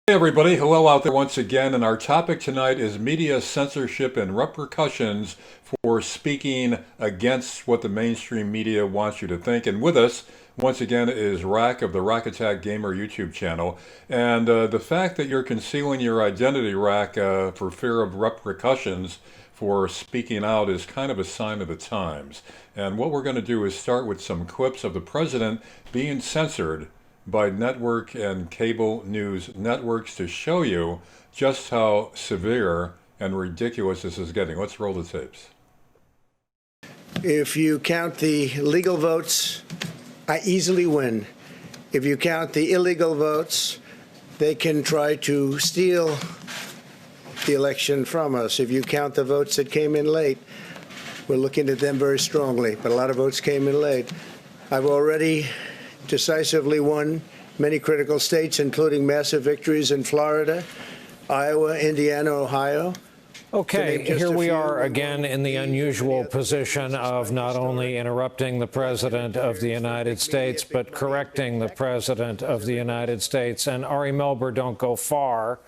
Hey everybody, hello out there once again, and our topic tonight is media censorship and repercussions for speaking against what the mainstream media wants you to think. And with us, once again, is Rack of the Rack Attack Gamer YouTube channel. And the fact that you're concealing your identity, Rack, for fear of repercussions for speaking out is kind of a sign of the times. And what we're going to do is start with some clips of the president being censored by network and cable news networks to show you just how severe and ridiculous this is getting. Let's roll the tapes. If you count the legal votes, I easily win. If you count the illegal votes, they can try to steal the election from us. If you count the votes that came in late, we're looking at them very strongly, but a lot of votes came in late. I've already decisively won many critical states, including massive victories in Florida, Iowa, Indiana, Ohio. Okay, here we are again in the unusual position of not only interrupting the President of the United States, but correcting the President of the United States. And Ari Melber, don't go far.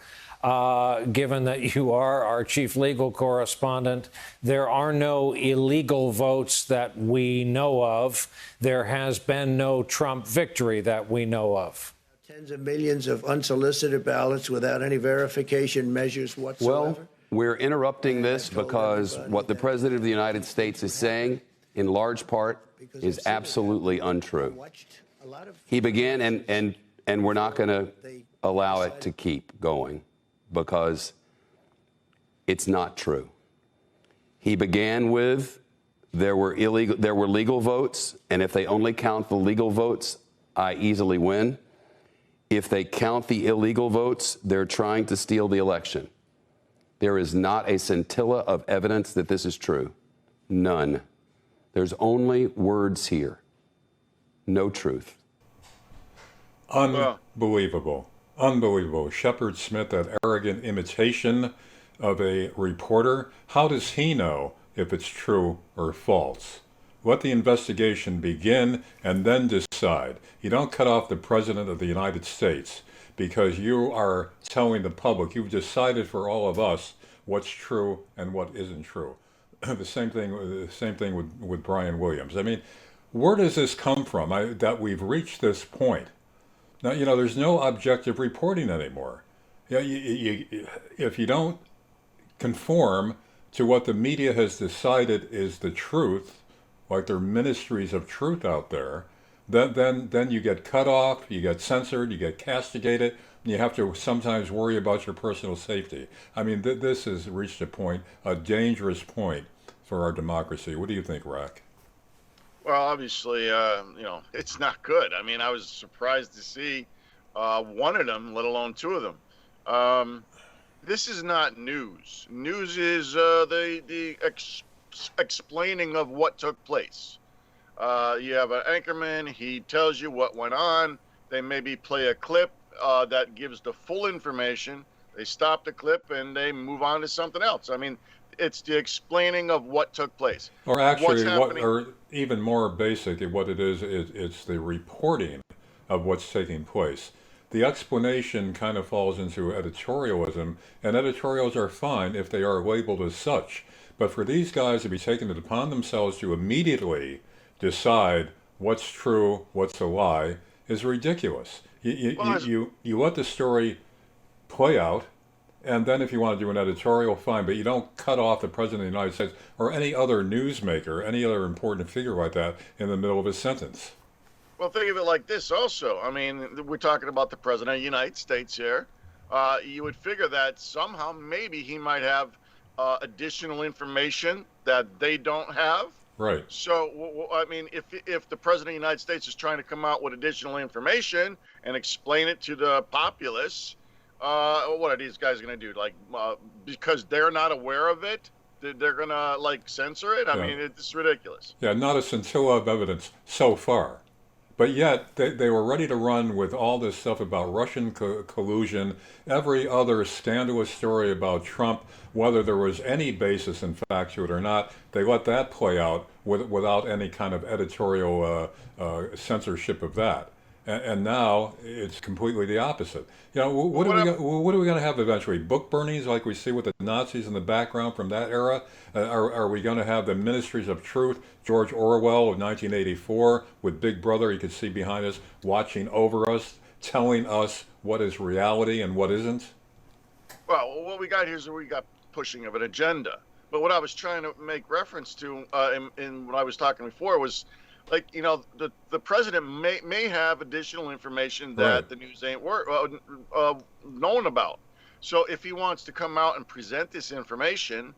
Given that you are our chief legal correspondent, there are no illegal votes that we know of. There has been no Trump victory that we know of. Tens of millions of unsolicited ballots without any verification measures whatsoever. Well, we're interrupting this because what the President of the United States is saying, in large part, is absolutely untrue. He began, and we're not going to allow it to keep going, because it's not true. He began with there were legal votes, and if they only count the legal votes, I easily win. If they count the illegal votes, they're trying to steal the election. There is not a scintilla of evidence that this is true. None. There's only words here. No truth. Unbelievable. Unbelievable. Shepard Smith, that arrogant imitation of a reporter. How does he know if it's true or false? Let the investigation begin and then decide. You don't cut off the President of the United States because you are telling the public, you've decided for all of us what's true and what isn't true. The same thing with Brian Williams. I mean, where does this come from, that we've reached this point? Now, there's no objective reporting anymore. If you don't conform to what the media has decided is the truth, like there are ministries of truth out there, then you get cut off, you get censored, you get castigated, and you have to sometimes worry about your personal safety. I mean, this has reached a dangerous point for our democracy. What do you think, Rack? Well, obviously, it's not good. I mean, I was surprised to see one of them, let alone two of them. This is not news. News is the explaining of what took place. You have an anchorman. He tells you what went on. They maybe play a clip that gives the full information. They stop the clip and they move on to something else. I mean, it's the explaining of what took place. Or actually, or even more basic, what it is, it's the reporting of what's taking place. The explanation kind of falls into editorialism, and editorials are fine if they are labeled as such. But for these guys to be taking it upon themselves to immediately decide what's true, what's a lie, is ridiculous. You let the story play out, and then if you want to do an editorial, fine, but you don't cut off the President of the United States or any other newsmaker, any other important figure like that in the middle of a sentence. Well, think of it like this also. I mean, we're talking about the President of the United States here. You would figure that somehow maybe he might have additional information that they don't have. Right. So, I mean, if the President of the United States is trying to come out with additional information and explain it to the populace, what are these guys going to do? Like, because they're not aware of it, they're going to, like, censor it? I mean, it's ridiculous. Yeah, not a scintilla of evidence so far. But yet, they were ready to run with all this stuff about Russian collusion, every other scandalous story about Trump, whether there was any basis in fact to it or not. They let that play out without any kind of editorial censorship of that. and now it's completely the opposite. You know, what are we going to have eventually? Book burnings like we see with the Nazis in the background from that era? Are we going to have the ministries of truth, George Orwell of 1984, with Big Brother you could see behind us, watching over us, telling us what is reality and what isn't? Well, what we got here is we got pushing of an agenda. But what I was trying to make reference to in what I was talking before was, like, the president may have additional information that Right. the news ain't known about. So if he wants to come out and present this information,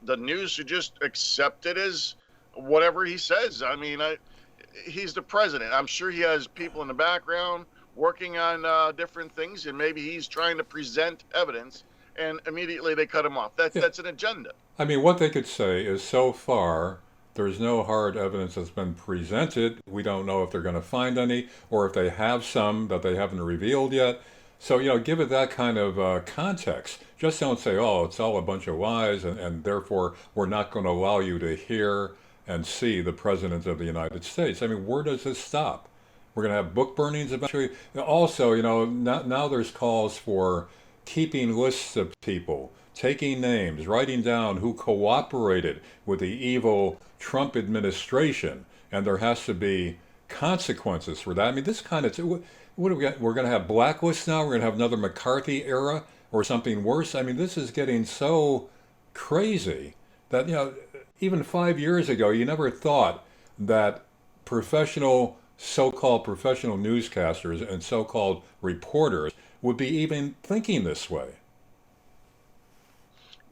the news should just accept it as whatever he says. I mean, he's the president. I'm sure he has people in the background working on different things, and maybe he's trying to present evidence, and immediately they cut him off. That's an agenda. I mean, what they could say is so far, there's no hard evidence that's been presented. We don't know if they're going to find any or if they have some that they haven't revealed yet. So, give it that kind of context. Just don't say, oh, it's all a bunch of lies and therefore we're not going to allow you to hear and see the President of the United States. I mean, where does this stop? We're going to have book burnings eventually. Also, now there's calls for keeping lists of people, taking names, writing down who cooperated with the evil Trump administration, and there has to be consequences for that. I mean, this kind of what do we got? We're going to have blacklists now. We're going to have another McCarthy era or something worse. I mean, this is getting so crazy that even 5 years ago, you never thought that so-called professional newscasters and so-called reporters would be even thinking this way.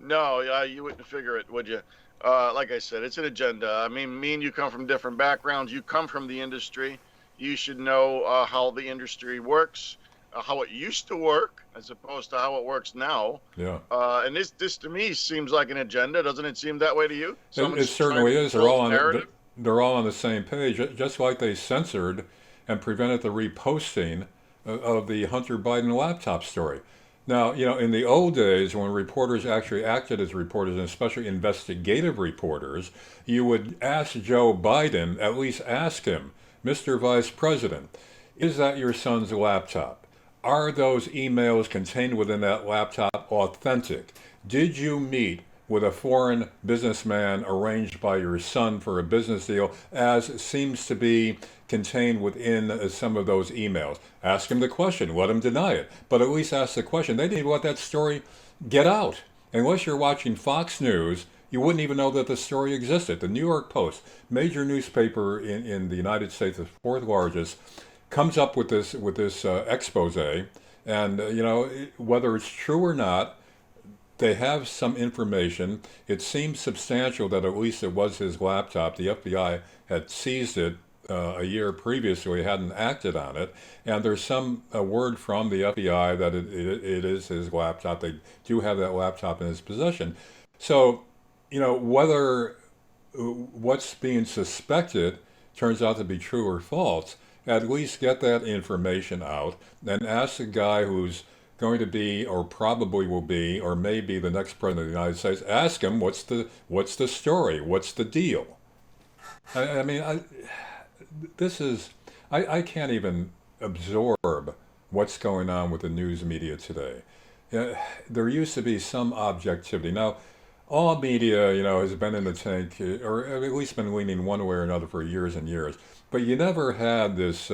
No, you wouldn't figure it, would you? Like I said, it's an agenda. I mean, me and you come from different backgrounds. You come from the industry. You should know how the industry works, how it used to work, as opposed to how it works now. Yeah. And this to me seems like an agenda. Doesn't it seem that way to you? It certainly is. They're all on the same page, just like they censored and prevented the reposting of the Hunter Biden laptop story. Now, in the old days when reporters actually acted as reporters, and especially investigative reporters, you would ask Joe Biden, at least ask him, Mr. Vice President, is that your son's laptop? Are those emails contained within that laptop authentic? Did you meet with a foreign businessman arranged by your son for a business deal, as seems to be contained within some of those emails? Ask him the question, let him deny it, but at least ask the question. They didn't even let that story get out. Unless you're watching Fox News, you wouldn't even know that the story existed. The New York Post, major newspaper in the United States, the fourth largest, comes up with this expose, and whether it's true or not, they have some information. It seems substantial that at least it was his laptop. The FBI had seized it a year previously, hadn't acted on it, and there's some word from the FBI that it is his laptop. They do have that laptop in his possession. So, whether what's being suspected turns out to be true or false, at least get that information out and ask the guy who's going to be, or probably will be, or may be the next president of the United States. Ask him what's the story, what's the deal. I mean, I can't even absorb what's going on with the news media today. There used to be some objectivity. Now, all media, has been in the tank, or at least been leaning one way or another for years and years. But you never had this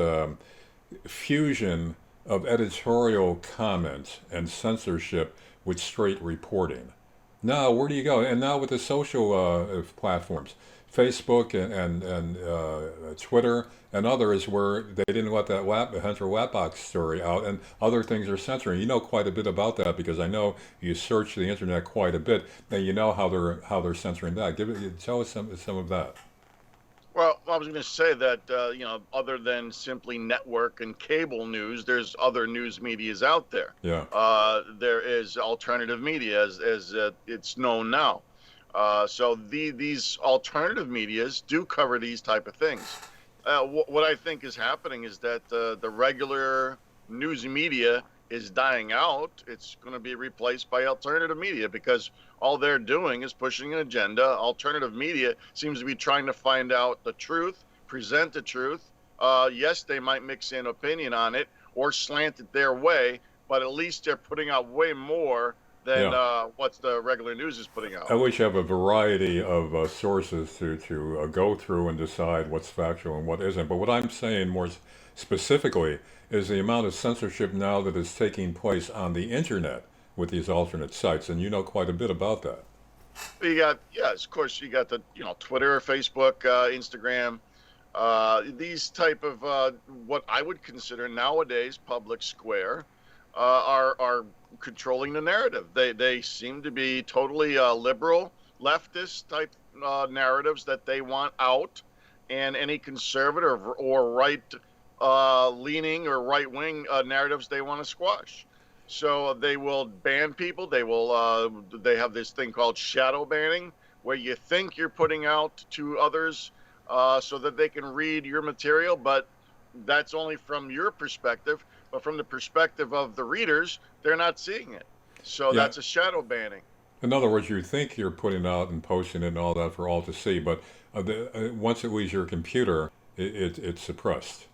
fusion of editorial comment and censorship with straight reporting. Now, where do you go? And now with the social platforms, Facebook and Twitter and others, where they didn't let that Hunter laptop story out, and other things are censoring. You know quite a bit about that because I know you search the internet quite a bit, and you know how they're censoring that. Tell us some of that. Well, I was going to say that, other than simply network and cable news, there's other news medias out there. Yeah. There is alternative media, as it's known now. So these alternative medias do cover these type of things. What I think is happening is that the regular news media is dying out. It's going to be replaced by alternative media because all they're doing is pushing an agenda. Alternative media seems to be trying to find out the truth, present the truth, Yes, they might mix in opinion on it or slant it their way, but at least they're putting out way more than what the regular news is putting out. I wish you have a variety of sources to go through and decide what's factual and what isn't. But what I'm saying more specifically is the amount of censorship now that is taking place on the internet with these alternate sites, and you know quite a bit about that. You got, yes, of course, you got the, Twitter, Facebook, Instagram, these type of what I would consider nowadays public square are controlling the narrative. They seem to be totally liberal, leftist type narratives that they want out, and any conservative or right leaning or right wing narratives they want to squash. So they will ban people. They will. They have this thing called shadow banning, where you think you're putting out to others so that they can read your material, but that's only from your perspective. But from the perspective of the readers, they're not seeing it. So that's a shadow banning. In other words, you think you're putting out and posting it and all that for all to see, but once it leaves your computer, it's suppressed.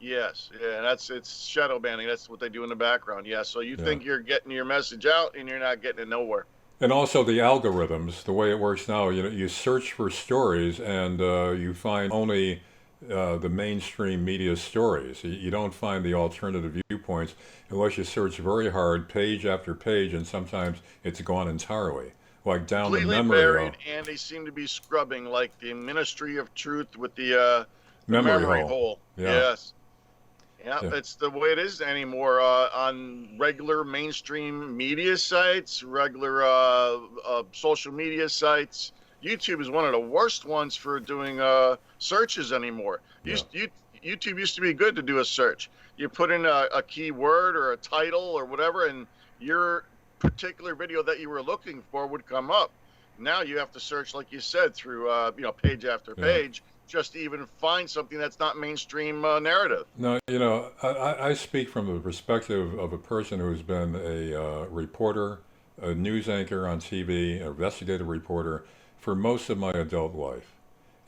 Yes, yeah, it's shadow banning. That's what they do in the background. Yeah, so you think you're getting your message out, and you're not getting it nowhere. And also the algorithms, the way it works now, you search for stories and you find only the mainstream media stories. You don't find the alternative viewpoints unless you search very hard, page after page, and sometimes it's gone entirely, like down the Completely memory buried, hole. and they seem to be scrubbing like the Ministry of Truth with the Memory hole. Yeah. Yes. Yeah, it's the way it is anymore on regular mainstream media sites, regular social media sites. YouTube is one of the worst ones for doing searches anymore. YouTube used to be good to do a search. You put in a keyword or a title or whatever, and your particular video that you were looking for would come up. Now you have to search, like you said, through page after page, just to even find something that's not mainstream narrative. No, I speak from the perspective of a person who's been a reporter, a news anchor on TV, an investigative reporter for most of my adult life.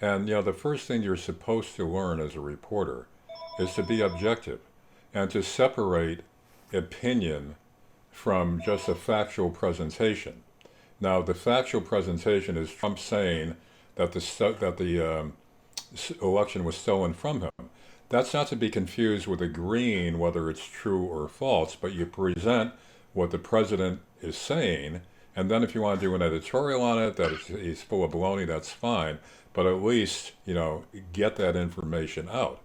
And, the first thing you're supposed to learn as a reporter is to be objective and to separate opinion from just a factual presentation. Now, the factual presentation is Trump saying that the election was stolen from him. That's not to be confused with agreeing whether it's true or false, but you present what the president is saying, and then if you want to do an editorial on it that he's full of baloney, that's fine, but at least, get that information out.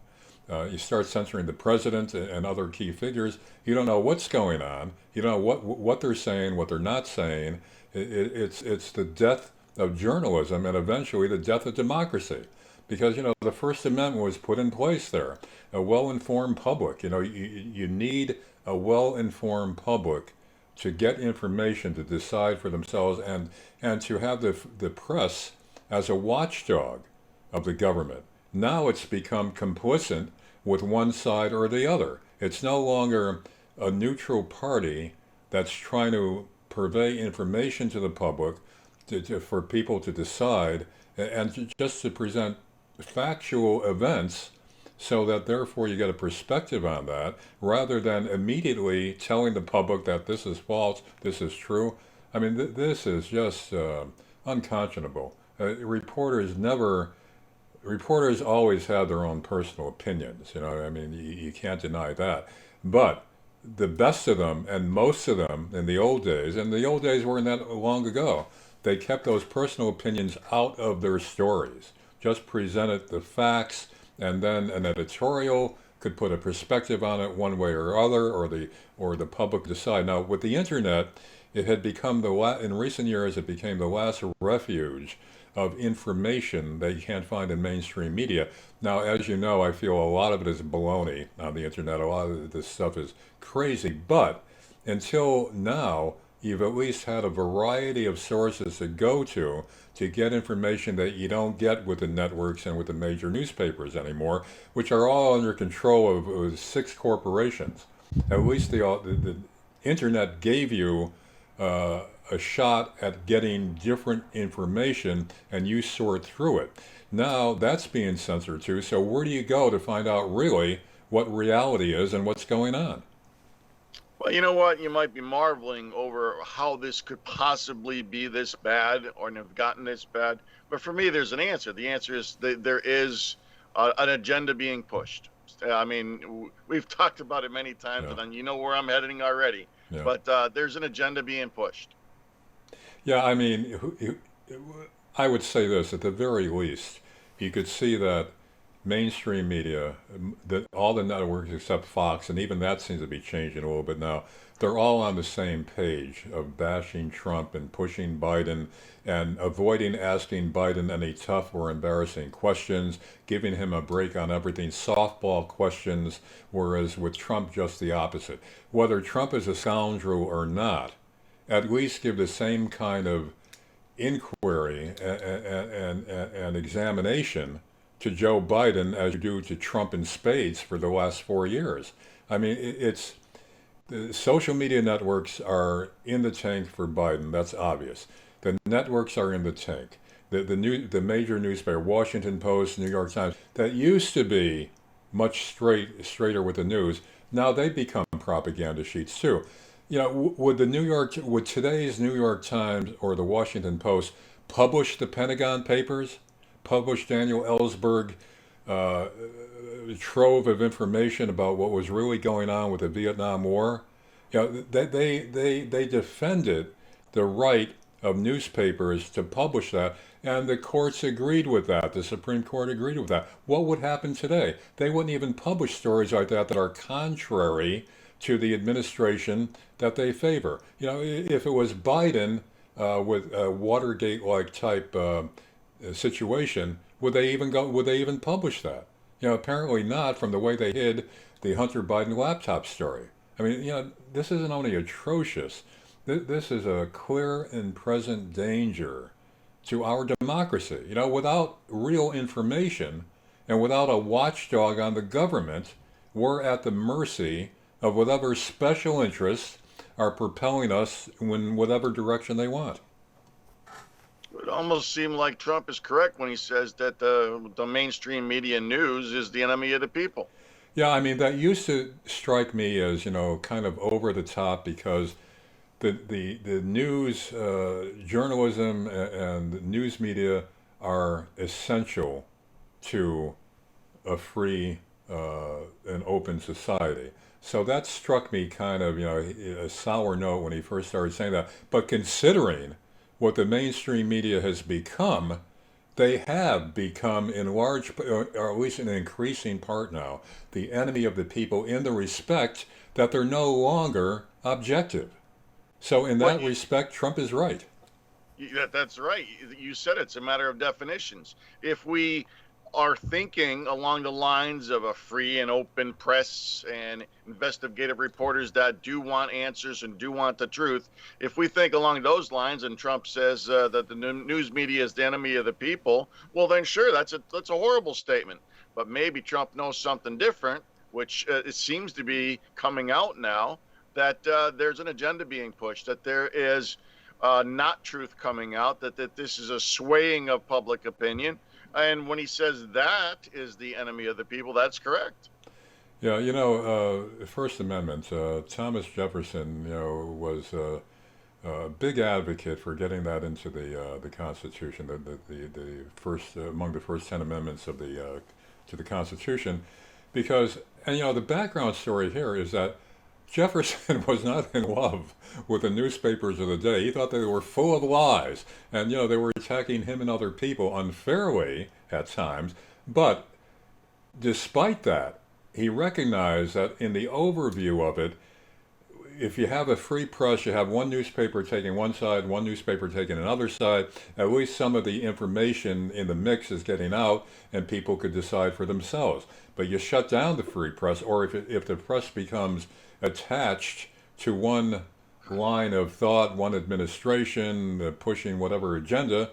You start censoring the president and other key figures, you don't know what's going on, you don't know what they're saying, what they're not saying. It's the death of journalism and eventually the death of democracy. Because, the First Amendment was put in place there. A well-informed public, you need a well-informed public to get information to decide for themselves and to have the press as a watchdog of the government. Now it's become complicit with one side or the other. It's no longer a neutral party that's trying to purvey information to the public for people to decide and just to present factual events so that therefore you get a perspective on that rather than immediately telling the public that this is false, this is true. I mean, this is just unconscionable. Reporters always have their own personal opinions, I mean, you can't deny that. But the best of them and most of them in the old days, and the old days weren't that long ago, they kept those personal opinions out of their stories. Just presented the facts, and then an editorial could put a perspective on it one way or other, or the public decide. Now, with the internet, it had become in recent years, it became the last refuge of information that you can't find in mainstream media. Now, as you know, I feel a lot of it is baloney on the internet. A lot of this stuff is crazy, but until now, you've at least had a variety of sources to go to get information that you don't get with the networks and with the major newspapers anymore, which are all under control of 6 corporations. At least the internet gave you a shot at getting different information, and you sort through it. Now that's being censored too. So where do you go to find out really what reality is and what's going on? Well, you know what? You might be marveling over how this could possibly be this bad or have gotten this bad. But for me, there's an answer. The answer is that there is an agenda being pushed. I mean, we've talked about it many times, Yeah. and you know where I'm heading already. Yeah. But there's an agenda being pushed. Yeah, I mean, I would say this at the very least, you could see that mainstream media, that all the networks except Fox, and even that seems to be changing a little bit now, they're all on the same page of bashing Trump and pushing Biden and avoiding asking Biden any tough or embarrassing questions, giving him a break on everything, softball questions, whereas with Trump, just the opposite. Whether Trump is a scoundrel or not, at least give the same kind of inquiry and examination to Joe Biden as you do to Trump in spades for the last 4 years. I mean, it's the social media networks are in the tank for Biden. That's obvious. The networks are in the tank. The major newspaper, Washington Post, New York Times, that used to be much straighter with the news. Now they become propaganda sheets too. You know, would today's New York Times or the Washington Post publish the Pentagon Papers, publish Daniel Ellsberg trove of information about what was really going on with the Vietnam War? You know, they defended the right of newspapers to publish that, and the courts agreed with that. The Supreme Court agreed with that. What would happen today? They wouldn't even publish stories like that are contrary to the administration that they favor. You know, if it was Biden with a Watergate-like type situation, would they even go? Would they even publish that? You know, apparently not, from the way they hid the Hunter Biden laptop story. I mean, you know, this isn't only atrocious. This is a clear and present danger to our democracy. You know, without real information and without a watchdog on the government, we're at the mercy of whatever special interests are propelling us in whatever direction they want. It almost seemed like Trump is correct when he says that the mainstream media news is the enemy of the people. Yeah, I mean, that used to strike me as, you know, kind of over the top, because the news, journalism and news media are essential to a free and open society. So that struck me kind of, you know, a sour note when he first started saying that. But considering what the mainstream media has become, they have become in large, or at least an increasing part now, the enemy of the people, in the respect that they're no longer objective. So in that respect, Trump is right. That's right. You said it's a matter of definitions. If we are thinking along the lines of a free and open press and investigative reporters that do want answers and do want the truth, if we think along those lines and Trump says that the news media is the enemy of the people, well then sure, that's a horrible statement. But maybe Trump knows something different, which it seems to be coming out now, that there's an agenda being pushed, that there is not truth coming out, that this is a swaying of public opinion. And when he says that is the enemy of the people, that's correct. Yeah, you know, First Amendment, Thomas Jefferson, you know, was a big advocate for getting that into the Constitution, the first among the first 10 amendments of the to the Constitution, because, and you know, the background story here is that Jefferson was not in love with the newspapers of the day. He thought they were full of lies, and you know, they were attacking him and other people unfairly at times. But despite that, he recognized that in the overview of it, if you have a free press, you have one newspaper taking one side, one newspaper taking another side, at least some of the information in the mix is getting out and people could decide for themselves. But you shut down the free press, or if the press becomes attached to one line of thought, one administration, pushing whatever agenda,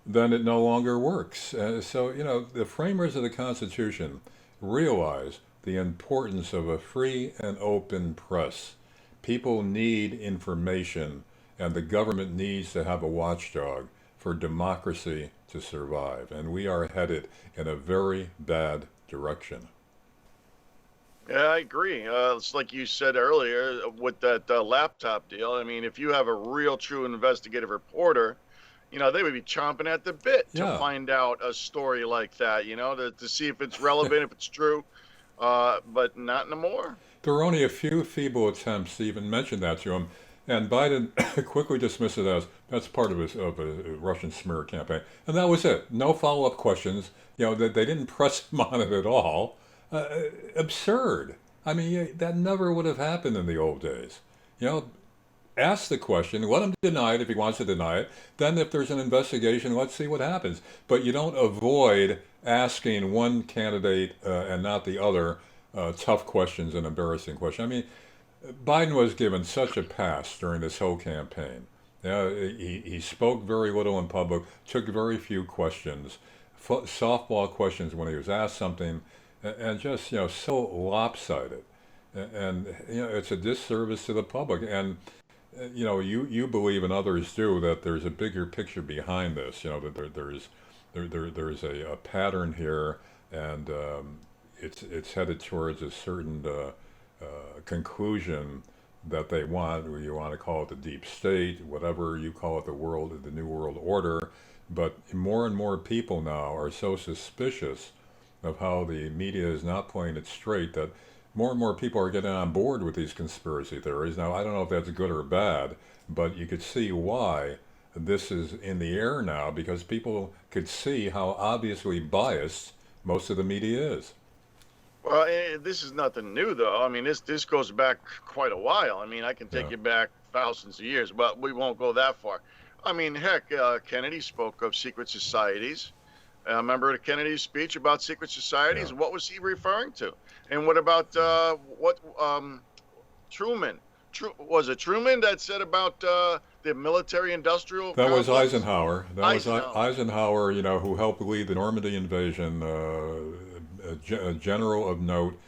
then it no longer works. So, you know, the framers of the Constitution realize the importance of a free and open press. People need information, and the government needs to have a watchdog for democracy to survive. And we are headed in a very bad direction. Yeah, I agree. It's like you said earlier with that laptop deal. I mean, if you have a real, true investigative reporter, they would be chomping at the bit to Yeah. find out a story like that, to see if it's relevant, if it's true, but not anymore. There were only a few feeble attempts to even mention that to him, and Biden quickly dismissed it as that's part of a Russian smear campaign, and that was it. No follow-up questions. They didn't press him on it at all. Absurd. I mean, that never would have happened in the old days. Ask the question, let him deny it if he wants to deny it. Then if there's an investigation, let's see what happens. But you don't avoid asking one candidate and not the other tough questions and embarrassing questions. I mean, Biden was given such a pass during this whole campaign. He spoke very little in public, took very few questions, softball questions when he was asked something, and just so lopsided. And it's a disservice to the public. And you believe and others do that there's a bigger picture behind this. That there's a pattern here, and it's headed towards a certain conclusion that they want. You want to call it the deep state, whatever you call it, the new world order. But more and more people now are so suspicious of how the media is not playing it straight that more and more people are getting on board with these conspiracy theories. Now, I don't know if that's good or bad, but you could see why this is in the air now, because people could see how obviously biased most of the media is. Well, this is nothing new, though. I mean, this goes back quite a while. I mean, I can take you back thousands of years, but we won't go that far. I mean, heck, Kennedy spoke of secret societies. Remember Kennedy's speech about secret societies? Yeah. What was he referring to? And what about Truman? Was it Truman that said about the military-industrial That was complex? Eisenhower. Was Eisenhower, who helped lead the Normandy invasion, a general of note,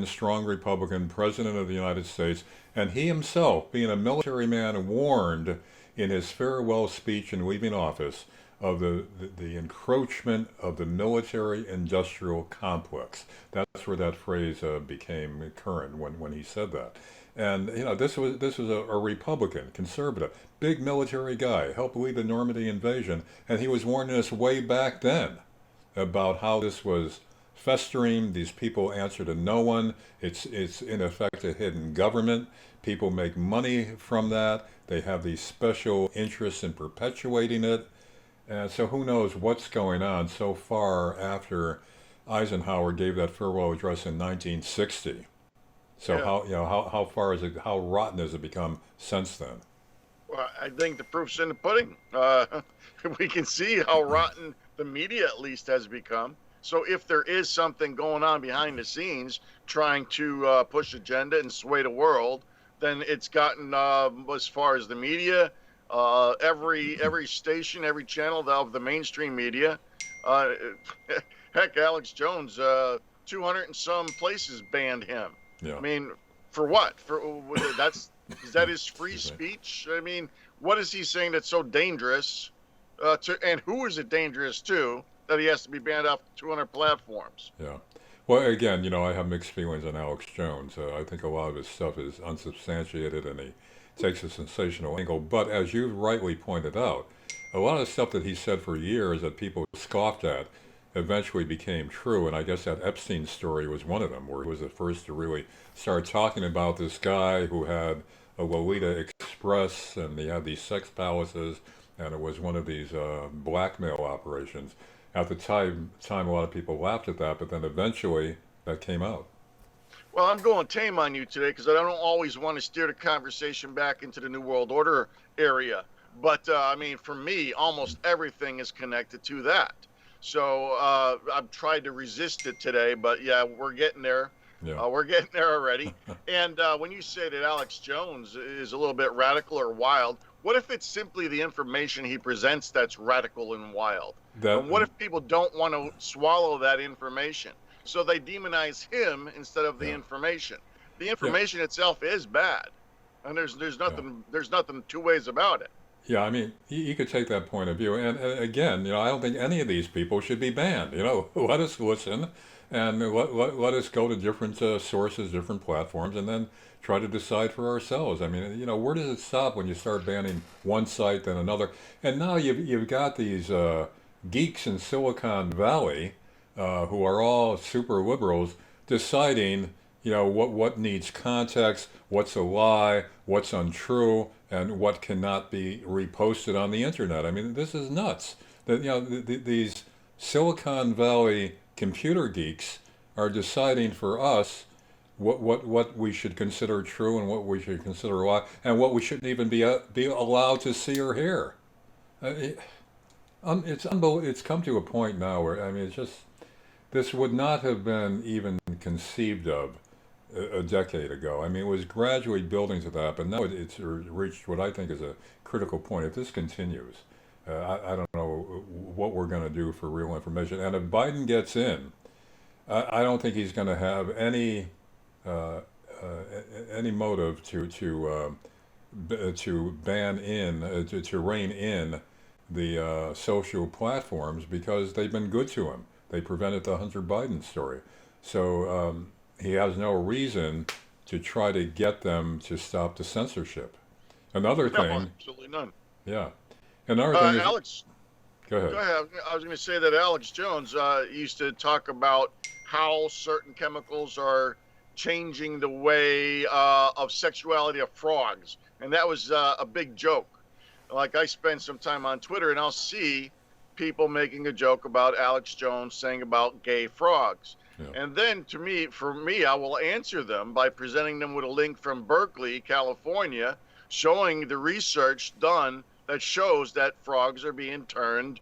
strong Republican, president of the United States, and he himself, being a military man, warned in his farewell speech in leaving office of the encroachment of the military-industrial complex. That's where that phrase became current when he said that. And this was a Republican, conservative, big military guy, helped lead the Normandy invasion, and he was warning us way back then about how this was festering. These people answer to no one. It's in effect a hidden government. People make money from that. They have these special interests in perpetuating it. And so who knows what's going on so far after Eisenhower gave that farewell address in 1960. So how rotten has it become since then? Well, I think the proof's in the pudding. We can see how rotten the media at least has become. So if there is something going on behind the scenes trying to push agenda and sway the world, then it's gotten as far as the media, every station, every channel of the mainstream media. Heck, Alex Jones, 200 and some places banned him. Yeah. I mean, for what? Is that his free speech? I mean, what is he saying that's so dangerous? And who is it dangerous to that he has to be banned off 200 platforms? Yeah. Well, again, I have mixed feelings on Alex Jones. I think a lot of his stuff is unsubstantiated and he takes a sensational angle. But as you rightly pointed out, a lot of the stuff that he said for years that people scoffed at eventually became true. And I guess that Epstein story was one of them, where he was the first to really start talking about this guy who had a Lolita Express and he had these sex palaces, and it was one of these blackmail operations. At the time, a lot of people laughed at that, but then eventually that came out. Well, I'm going tame on you today because I don't always want to steer the conversation back into the New World Order area. But, I mean, for me, almost everything is connected to that. So I've tried to resist it today, but yeah, we're getting there. Yeah. We're getting there already. And when you say that Alex Jones is a little bit radical or wild, what if it's simply the information he presents that's radical and wild? And what if people don't want to swallow that information? So they demonize him instead of the information. The information itself is bad. and there's Yeah. nothing two ways about it. Yeah, I mean, you could take that point of view, and again, I don't think any of these people should be banned. Let us listen, and let us go to different sources, different platforms, and then try to decide for ourselves. I mean, where does it stop when you start banning one site then another? And now you've got these geeks in Silicon Valley who are all super liberals deciding, what needs context, what's a lie, what's untrue, and what cannot be reposted on the internet. I mean, this is nuts. That these Silicon Valley computer geeks are deciding for us what we should consider true and what we should consider a lie, and what we shouldn't even be allowed to see or hear. It's come to a point now where, I mean, it's just, this would not have been even conceived of a decade ago. I mean, it was gradually building to that, but now it's reached what I think is a critical point. If this continues, I don't know what we're going to do for real information. And if Biden gets in, I don't think he's going to have uh, any motive to ban in to rein in the social platforms, because they've been good to him. They prevented the Hunter Biden story, so he has no reason to try to get them to stop the censorship. Another No, thing, absolutely none. yeah, another thing is, Alex, go go ahead. ahead. I was going to say that Alex Jones used to talk about how certain chemicals are changing the way of sexuality of frogs, and that was a big joke. Like, I spend some time on Twitter, and I'll see people making a joke about Alex Jones saying about gay frogs. Yeah. And then for me, I will answer them by presenting them with a link from Berkeley, California, showing the research done that shows that frogs are being turned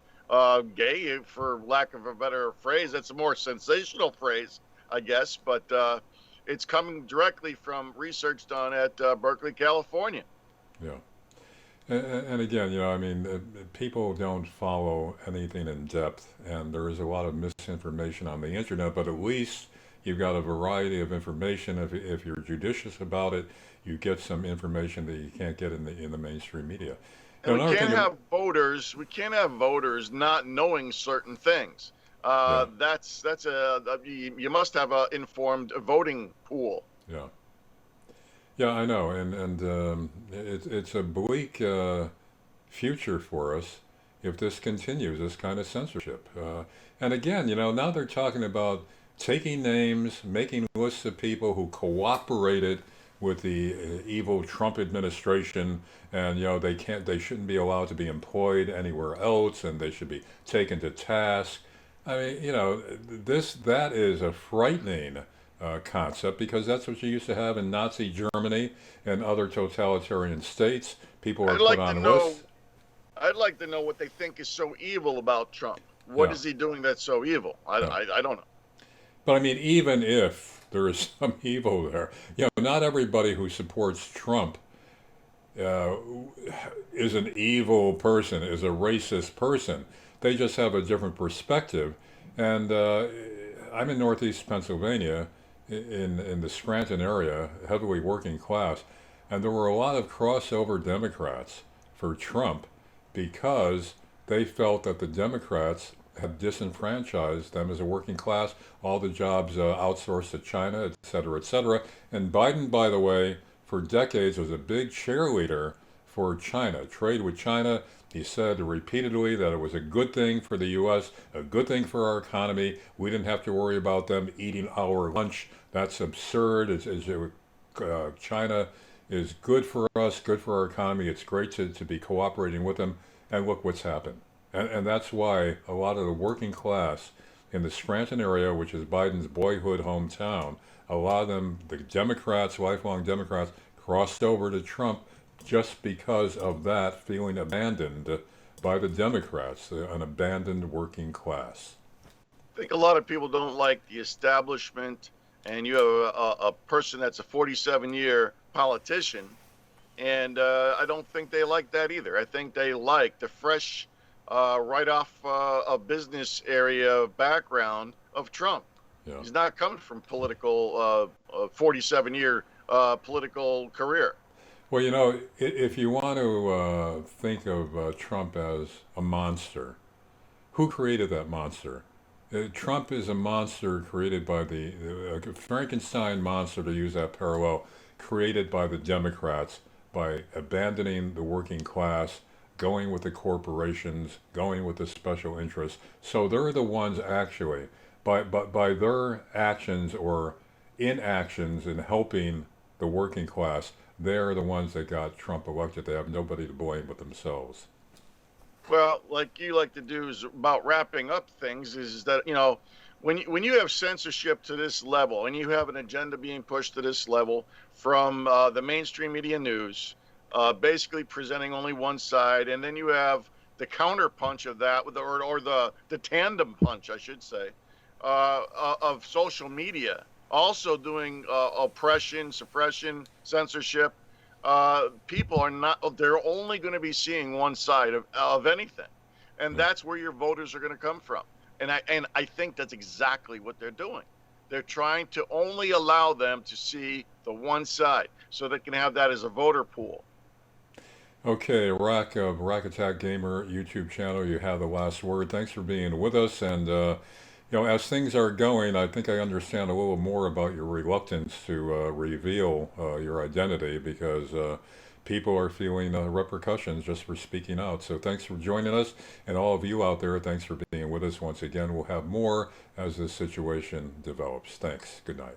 gay, for lack of a better phrase. That's a more sensational phrase, I guess, but it's coming directly from research done at Berkeley, California. Yeah. And again, I mean, people don't follow anything in depth, and there is a lot of misinformation on the internet, but at least you've got a variety of information. If you're judicious about it, you get some information that you can't get in the mainstream media. And Another thing, we can't have voters not knowing certain things. yeah, You must have an informed voting pool. yeah. Yeah, I know, and it's a bleak future for us if this continues, this kind of censorship. And again, now they're talking about taking names, making lists of people who cooperated with the evil Trump administration, and they shouldn't be allowed to be employed anywhere else, and they should be taken to task. I mean, that is a frightening concept, because that's what you used to have in Nazi Germany and other totalitarian states. People are I'd put like to on know. lists. I'd like to know what they think is so evil about Trump. What Yeah, is he doing that's so evil? yeah. I don't know. But I mean, even if there is some evil there, not everybody who supports Trump uh, is an evil person, is a racist person. They just have a different perspective. And I'm in Northeast Pennsylvania, in the Scranton area, heavily working class, and there were a lot of crossover Democrats for Trump, because they felt that the Democrats had disenfranchised them as a working class, all the jobs outsourced to China, et cetera, et cetera. And Biden, by the way, for decades was a big cheerleader for China, trade with China. He said repeatedly that it was a good thing for the U.S., a good thing for our economy. We didn't have to worry about them eating our lunch. That's absurd. China is good for us, good for our economy. It's great to be cooperating with them. And look what's happened. And that's why a lot of the working class in the Scranton area, which is Biden's boyhood hometown, a lot of them, the Democrats, lifelong Democrats, crossed over to Trump just because of that, feeling abandoned by the Democrats, an abandoned working class. I think a lot of people don't like the establishment, and you have a person that's a 47-year politician, and I don't think they like that either. I think they like the fresh, right off a business area background of Trump. Yeah. He's not coming from 47-year political career. Well, you know, if you want to think of Trump as a monster, who created that monster? Trump is a monster created by the Frankenstein monster, to use that parallel, created by the Democrats by abandoning the working class, going with the corporations, going with the special interests. So they're the ones actually, by their actions or inactions in helping the working class, they're the ones that got Trump elected. They have nobody to blame but themselves. Well, like you like to do is about wrapping up things is that, when you have censorship to this level and you have an agenda being pushed to this level from the mainstream media news, basically presenting only one side, and then you have the counterpunch of that with the tandem punch, I should say, of social media also doing oppression, suppression, censorship. People are not, they're only going to be seeing one side of anything. And that's where your voters are going to come from. And I think that's exactly what they're doing. They're trying to only allow them to see the one side so they can have that as a voter pool. Okay, Rock Attack Gamer YouTube channel, you have the last word. Thanks for being with us. And, as things are going, I think I understand a little more about your reluctance to reveal your identity because people are feeling repercussions just for speaking out. So thanks for joining us. And all of you out there, thanks for being with us once again. We'll have more as this situation develops. Thanks. Good night.